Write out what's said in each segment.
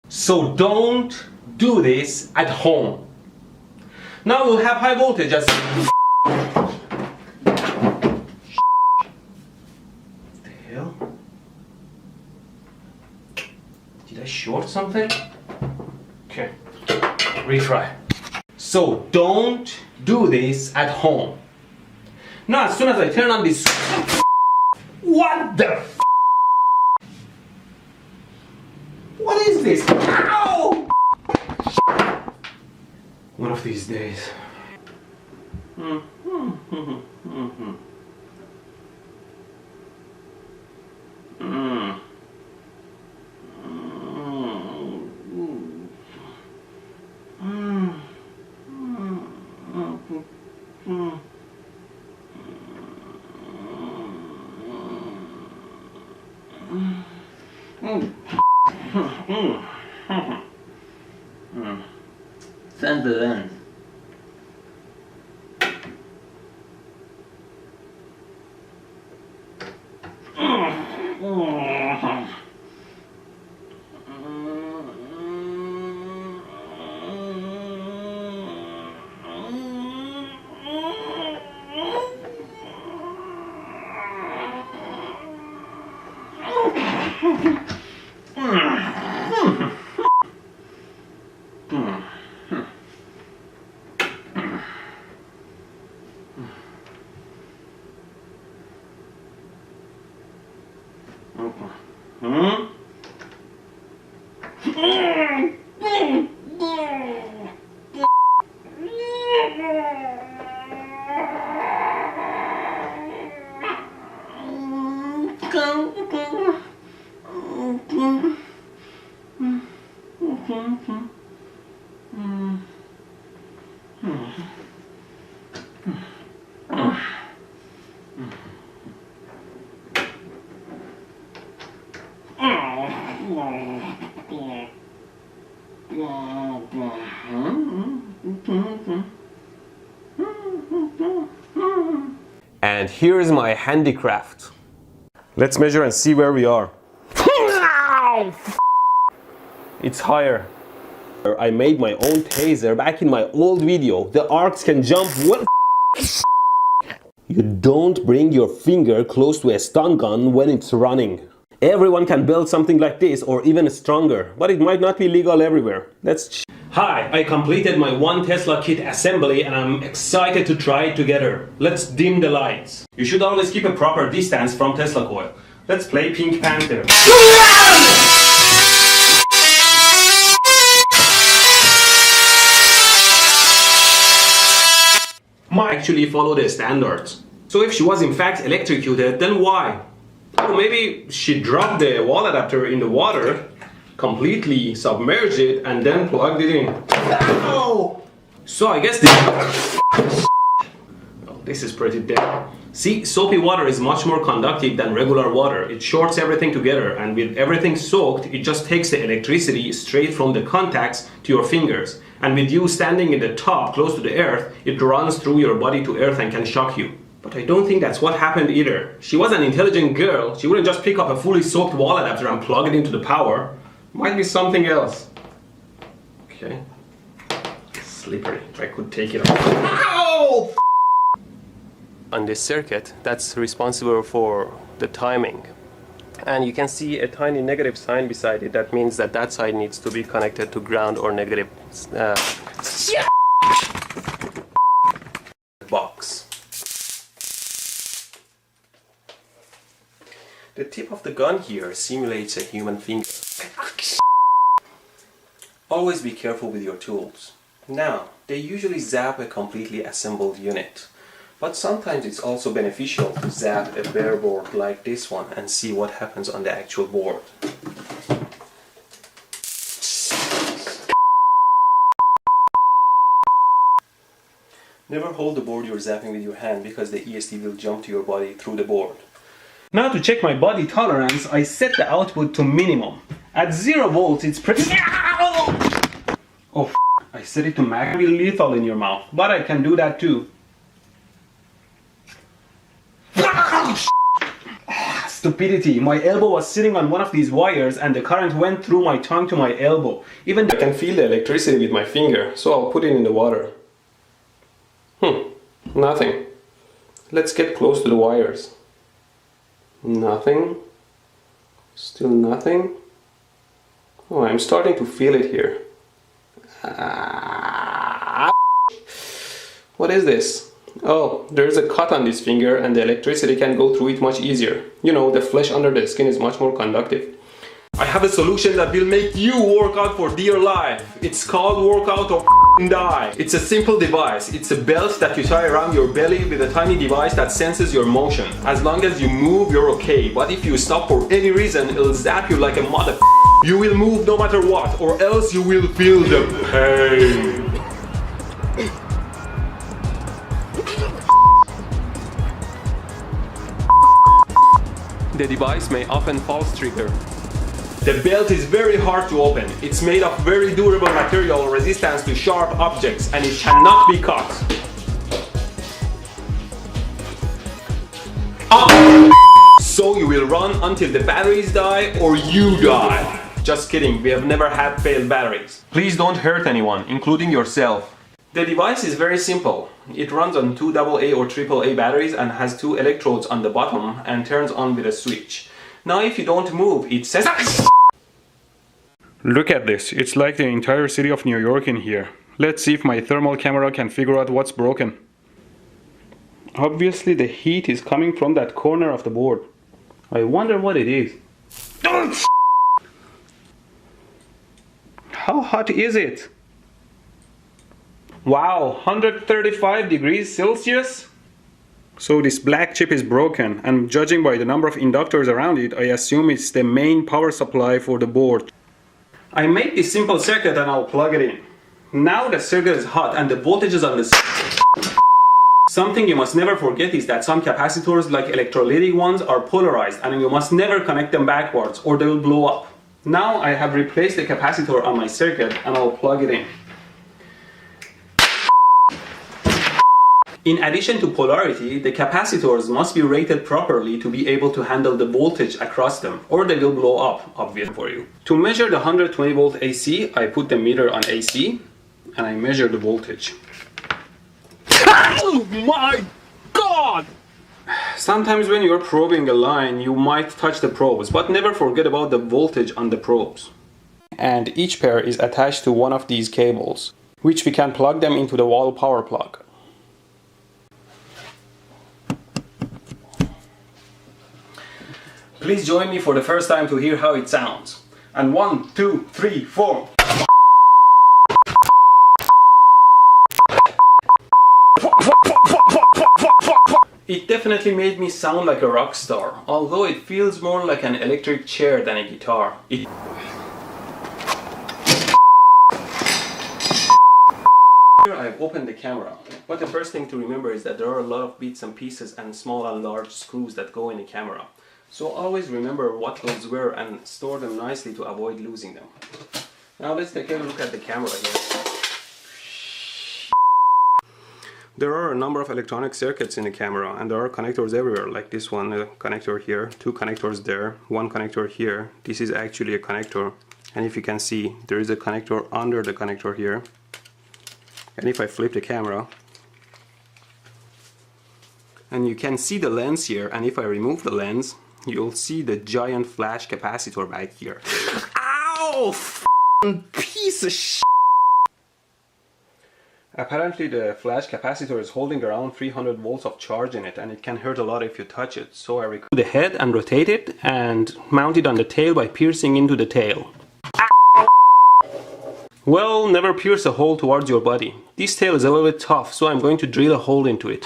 So don't do this at home. Now we'll have high voltage as what the hell? Did I short something? Okay, retry. So don't do this at home. Now as soon as I turn on this, what the f? What is this? Ow! One of these days. Send the lens. And here's my handicraft. Let's measure and see where we are. It's higher. I made my own taser back in my old video. The arcs can jump well. You don't bring your finger close to a stun gun when it's running. Everyone can build something like this or even stronger, but it might not be legal everywhere. Hi, I completed my 1 Tesla kit assembly and I'm excited to try it together. Let's dim the lights. You should always keep a proper distance from Tesla coil. Let's play Pink Panther. Might actually follow the standards. So if she was in fact electrocuted, then why? Oh, maybe she dropped the wall adapter in the water, completely submerged it, and then plugged it in. Ow! So I guess this is pretty dead. See, soapy water is much more conductive than regular water. It shorts everything together, and with everything soaked, it just takes the electricity straight from the contacts to your fingers. And with you standing in the top, close to the earth, it runs through your body to earth and can shock you. But I don't think that's what happened either. She was an intelligent girl. She wouldn't just pick up a fully soaked wall adapter and plug it into the power. Might be something else. Okay. Slippery. I could take it off. Ow! On this circuit, that's responsible for the timing. And you can see a tiny negative sign beside it. That means that that side needs to be connected to ground or negative box. The tip of the gun here simulates a human finger. Always be careful with your tools. Now, they usually zap a completely assembled unit. But sometimes it's also beneficial to zap a bare board like this one and see what happens on the actual board. Never hold the board you're zapping with your hand because the ESD will jump to your body through the board. Now to check my body tolerance, I set the output to minimum. At 0 volts it's pretty... Oh, I set it to max. It will be lethal in your mouth, but I can do that too. stupidity. My elbow was sitting on one of these wires and the current went through my tongue to my elbow. Even I can feel the electricity with my finger, so I'll put it in the water. Nothing. Let's get close to the wires. Nothing. Still nothing. Oh, I'm starting to feel it here. What is this? Oh, there's a cut on this finger and the electricity can go through it much easier. You know, the flesh under the skin is much more conductive. I have a solution that will make you work out for dear life. It's called workout or die. It's a simple device. It's a belt that you tie around your belly with a tiny device that senses your motion. As long as you move, you're okay. But if you stop for any reason, it'll zap you like a mother. You will move no matter what, or else you will feel the pain. The device may often false trigger. The belt is very hard to open. It's made of very durable material resistant to sharp objects and it cannot be cut. So you will run until the batteries die or you die. Just kidding, we have never had failed batteries. Please don't hurt anyone, including yourself. The device is very simple. It runs on 2 AA or AAA batteries and has 2 electrodes on the bottom and turns on with a switch. Now if you don't move, it says... Look at this, it's like the entire city of New York in here. Let's see if my thermal camera can figure out what's broken. Obviously the heat is coming from that corner of the board. I wonder what it is. How hot is it? Wow, 135 degrees Celsius? So this black chip is broken, and judging by the number of inductors around it, I assume it's the main power supply for the board. I made this simple circuit and I'll plug it in. Now the circuit is hot and the voltage is on the... Something you must never forget is that some capacitors, like electrolytic ones, are polarized and you must never connect them backwards or they will blow up. Now I have replaced the capacitor on my circuit and I'll plug it in. In addition to polarity, the capacitors must be rated properly to be able to handle the voltage across them, or they will blow up, obviously for you. To measure the 120 volt AC, I put the meter on AC and I measure the voltage. Oh my God! Sometimes when you're probing a line, you might touch the probes, but never forget about the voltage on the probes. And each pair is attached to one of these cables, which we can plug them into the wall power plug. Please join me for the first time to hear how it sounds. And 1, 2, 3, 4. It definitely made me sound like a rock star, although it feels more like an electric chair than a guitar. Here I've opened the camera, but the first thing to remember is that there are a lot of bits and pieces and small and large screws that go in the camera. So always remember what goes where and store them nicely to avoid losing them. Now let's take a look at the camera here. There are a number of electronic circuits in the camera and there are connectors everywhere, like this one, a connector here, 2 connectors there, 1 connector here. This is actually a connector, and if you can see, there is a connector under the connector here. And if I flip the camera, and you can see the lens here, and if I remove the lens, you'll see the giant flash capacitor back here. Ow! Piece of shit! Apparently the flash capacitor is holding around 300 volts of charge in it, and it can hurt a lot if you touch it. So I remove the head and rotate it and mount it on the tail by piercing into the tail. Well, never pierce a hole towards your body. This tail is a little bit tough, so I'm going to drill a hole into it.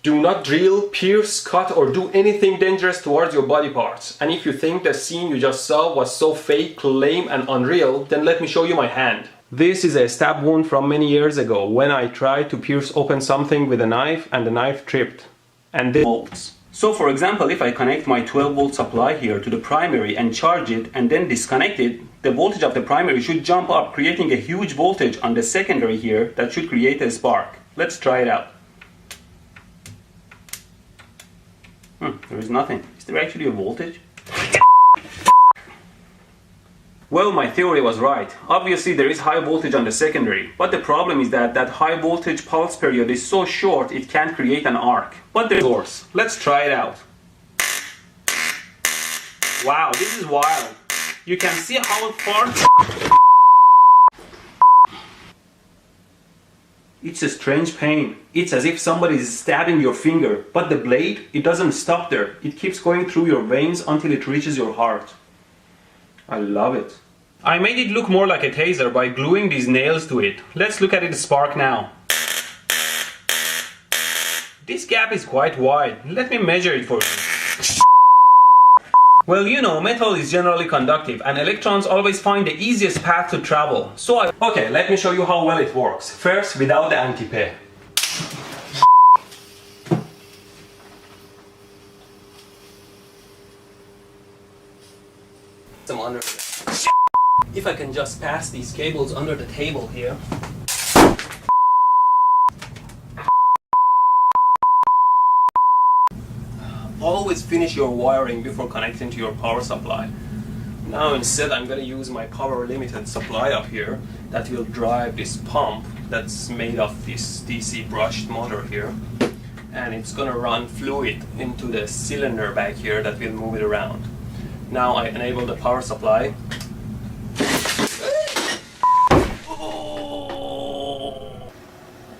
Do not drill, pierce, cut, or do anything dangerous towards your body parts. And if you think the scene you just saw was so fake, lame, and unreal, then let me show you my hand. This is a stab wound from many years ago when I tried to pierce open something with a knife and the knife tripped. And this volts. So for example, if I connect my 12 volt supply here to the primary and charge it and then disconnect it, the voltage of the primary should jump up, creating a huge voltage on the secondary here that should create a spark. Let's try it out. There is nothing. Is there actually a voltage? Well, my theory was right. Obviously there is high voltage on the secondary, but the problem is that that high voltage pulse period is so short it can't create an arc. But there's source. Let's try it out. Wow, this is wild. You can see how far... It's a strange pain. It's as if somebody is stabbing your finger, but the blade, it doesn't stop there. It keeps going through your veins until it reaches your heart. I love it. I made it look more like a taser by gluing these nails to it. Let's look at it spark now. This gap is quite wide. Let me measure it for you. Well, you know, metal is generally conductive and electrons always find the easiest path to travel. Okay, let me show you how well it works. First, without the anti-pair. Some under. If I can just pass these cables under the table here. Always finish your wiring before connecting to your power supply. Now instead I'm going to use my power limited supply up here that will drive this pump that's made of this DC brushed motor here, and it's going to run fluid into the cylinder back here that will move it around. Now I enable the power supply.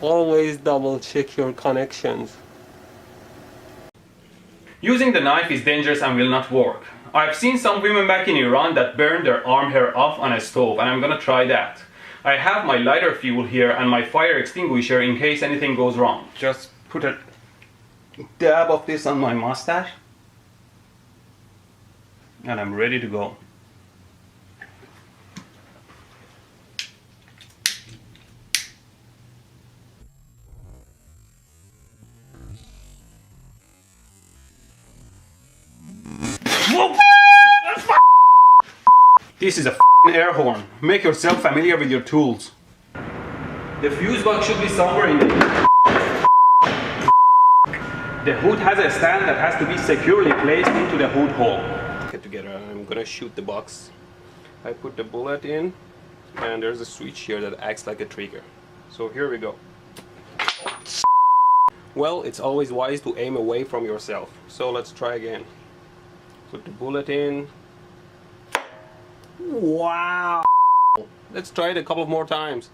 Always double check your connections. Using the knife is dangerous and will not work. I've seen some women back in Iran that burn their arm hair off on a stove, and I'm gonna try that. I have my lighter fuel here and my fire extinguisher in case anything goes wrong. Just put a dab of this on my mustache and I'm ready to go. This is a air horn. Make yourself familiar with your tools. The fuse box should be somewhere in the... The hood has a stand that has to be securely placed into the hood hole. Get together, I'm gonna shoot the box. I put the bullet in and there's a switch here that acts like a trigger. So here we go. Well, it's always wise to aim away from yourself. So let's try again. Put the bullet in. Wow! Let's try it a couple more times.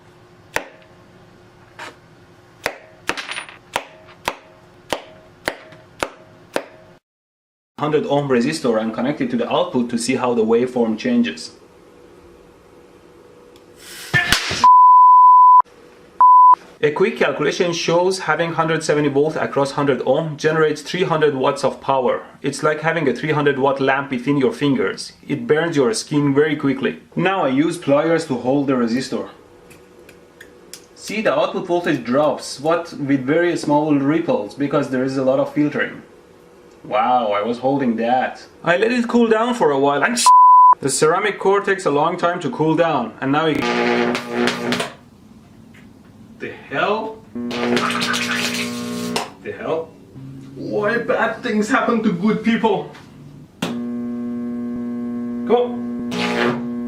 100 ohm resistor and connect it to the output to see how the waveform changes. A quick calculation shows having 170 volt across 100 ohm generates 300 watts of power. It's like having a 300 watt lamp between your fingers. It burns your skin very quickly. Now I use pliers to hold the resistor. See, the output voltage drops, but with very small ripples because there is a lot of filtering. Wow, I was holding that. I let it cool down for a while and the ceramic core takes a long time to cool down, and now the hell? The hell? Why bad things happen to good people? Come on.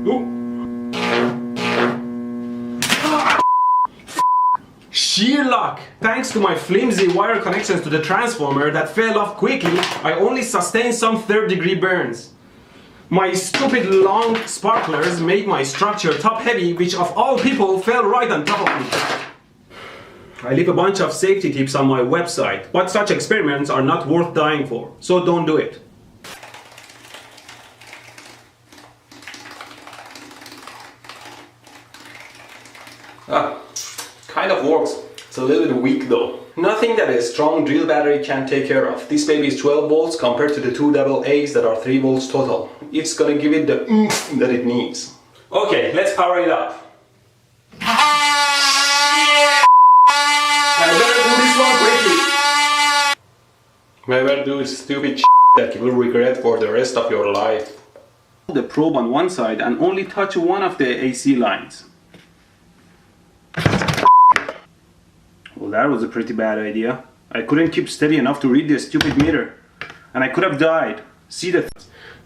Ooh. Sheer luck! Thanks to my flimsy wire connections to the transformer that fell off quickly, I only sustained some third-degree burns. My stupid long sparklers made my structure top-heavy, which of all people fell right on top of me. I leave a bunch of safety tips on my website, but such experiments are not worth dying for, so don't do it. Kind of works. It's a little bit weak though. Nothing that a strong drill battery can take care of. This baby is 12 volts compared to the two AA's that are 3 volts total. It's gonna give it the oomph that it needs. Okay, let's power it up. I better do this stupid shit that you will regret for the rest of your life. Hold the probe on one side and only touch one of the AC lines. Well, that was a pretty bad idea. I couldn't keep steady enough to read the stupid meter. and I could have died. See the...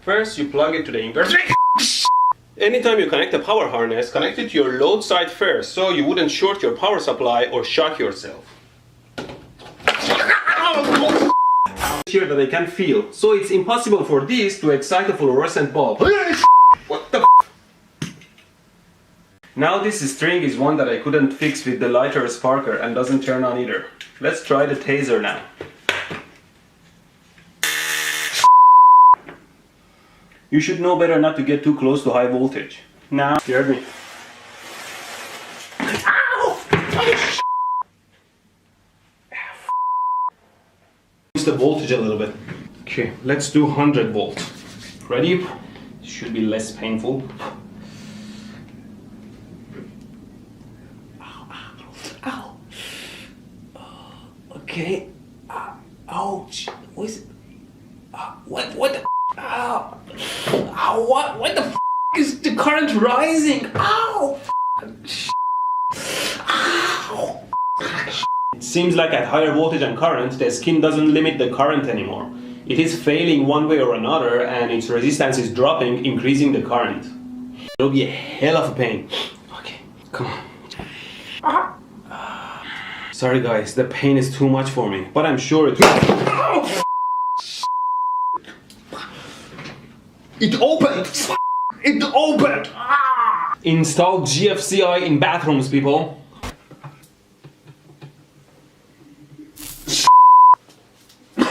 First, you plug it to the inverter. Anytime you connect a power harness, connect it to your load side first, so you wouldn't short your power supply or shock yourself. Here that I can feel, so it's impossible for this to excite a fluorescent bulb. What the f? Now this string is one that I couldn't fix with the lighter sparker and doesn't turn on either. Let's try the taser now. You should know better not to get too close to high voltage. Now, you heard me. Ow! Use the voltage a little bit. Okay, let's do 100 volt. Ready? Should be less painful. Ow. Okay. Ouch. What is it? What the? Ow. Ow, what the f is the current rising? Ow. Ow. It seems like at higher voltage and current, the skin doesn't limit the current anymore. It is failing one way or another, and its resistance is dropping, increasing the current. It'll be a hell of a pain. Okay, come on. Sorry guys, the pain is too much for me, but I'm sure it will. It opened! It opened! Install GFCI in bathrooms, people. Oh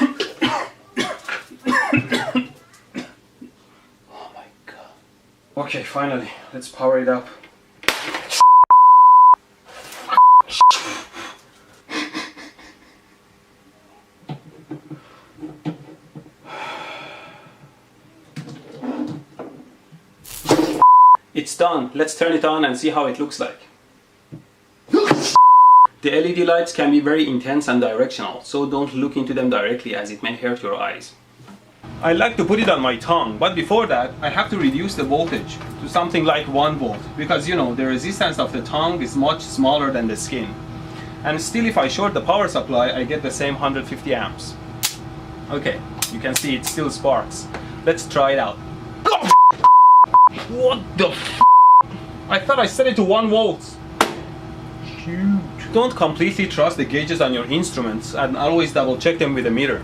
my god. Okay, finally, let's power it up. It's done. Let's turn it on and see how it looks like. The LED lights can be very intense and directional, so don't look into them directly as it may hurt your eyes. I like to put it on my tongue, but before that I have to reduce the voltage to something like 1 volt, because you know the resistance of the tongue is much smaller than the skin. And still, if I short the power supply, I get the same 150 amps. Okay, you can see it still sparks. Let's try it out. What the f? I thought I set it to 1 volt. Huge. Don't completely trust the gauges on your instruments and always double check them with a meter.